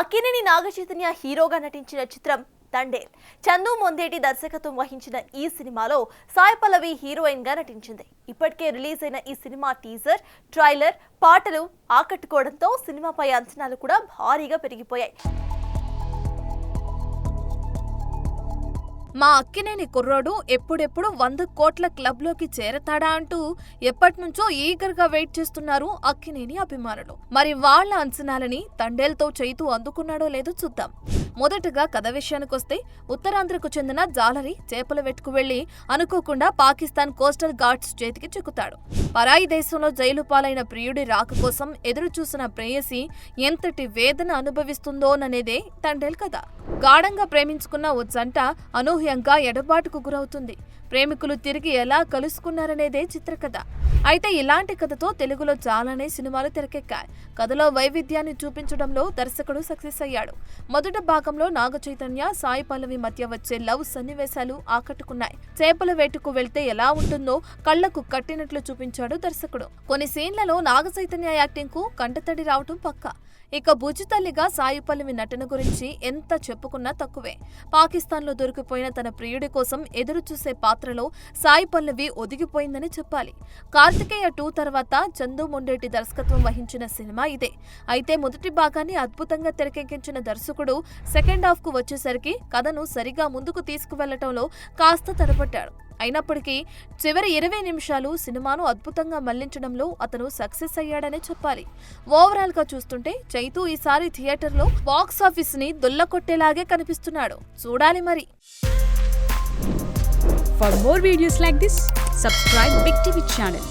అక్కినేని నాగచైతన్య హీరోగా నటించిన చిత్రం తండేల్. చందు మొందేటి దర్శకత్వం వహించిన ఈ సినిమాలో సాయి పల్లవి హీరోయిన్ గా నటించింది. ఇప్పటికే రిలీజ్ అయిన ఈ సినిమా టీజర్, ట్రైలర్, పాటలు ఆకట్టుకోవడంతో సినిమాపై అంచనాలు కూడా భారీగా పెరిగిపోయాయి. మా అక్కినేని కుర్రోడు ఎప్పుడెప్పుడు 100 కోట్ల క్లబ్లోకి చేరతాడా అంటూ ఎప్పటినుంచో ఈగర్గా వెయిట్ చేస్తున్నారు అక్కినేని అభిమానులు. మరి వాళ్ల అంచనాలని తండేల్తో చైతూ అందుకున్నాడో లేదో చూద్దాం. మొదటగా కథ విషయానికొస్తే, ఉత్తరాంధ్రకు చెందిన జాలరి చేపల వేటకు వెళ్లి అనుకోకుండా పాకిస్తాన్ కోస్టల్ గార్డ్స్ చేతికి చిక్కుతాడు. పరాయి దేశంలో జైలు పాలైన ప్రియుడి రాక కోసం ఎదురు చూసిన ప్రేయసి ఎంతటి వేదన అనుభవిస్తుందోననేదే తండేల్ కథ. గాఢంగా ప్రేమించుకున్న ఓ జంట అనూహ్యంగా ఎడబాటుకు గురవుతుంది. ప్రేమికులు తిరిగి ఎలా కలుసుకున్నారనేదే చిత్రకథ. అయితే ఇలాంటి కథతో తెలుగులో చాలానే సినిమాలు తెరకెక్కాయి. కథలో వైవిధ్యాన్ని చూపించడంలో దర్శకుడు సక్సెస్ అయ్యాడు. మొదట భాగంలో నాగచైతన్య, సాయి పల్లవి మధ్య వచ్చే లవ్ సన్నివేశాలు ఆకట్టుకున్నాయి. చేపల వేటకు వెళ్తే ఎలా ఉంటుందో కళ్లకు కట్టినట్లు చూపించాడు దర్శకుడు. కొన్ని సీన్లలో నాగచైతన్య యాక్టింగ్ కు కంటతడి రావటం పక్కా. ఇక బుజ్జితల్లిగా సాయి పల్లవి నటన గురించి ఎంత చెప్పుకున్నా తక్కువే. పాకిస్తాన్లో దొరికిపోయిన తన ప్రియుడి కోసం ఎదురు చూసే పాత్రలో సాయి పల్లవి ఒదిగిపోయిందని చెప్పాలి. కార్తికేయ 2 తర్వాత చందు మొండేటి దర్శకత్వం వహించిన సినిమా ఇదే. అయితే మొదటి భాగాన్ని అద్భుతంగా తెరకెక్కించిన దర్శకుడు సెకండ్ హాఫ్ కు వచ్చేసరికి కథను సరిగా ముందుకు తీసుకువెళ్లటంలో కాస్త తడబడ్డాడు. అయినప్పటికీ చివరి 20 నిమిషాలు సినిమాను అద్భుతంగా మళ్లించడంలో అతను సక్సెస్ అయ్యాడనే చెప్పాలి. ఓవరాల్ గా చూస్తుంటే చైతూ ఈసారి థియేటర్లో బాక్స్ ఆఫీస్ ని దుల్లకొట్టేలాగే కనిపిస్తున్నాడు. చూడాలి మరి. For more videos like this, subscribe Big TV channel.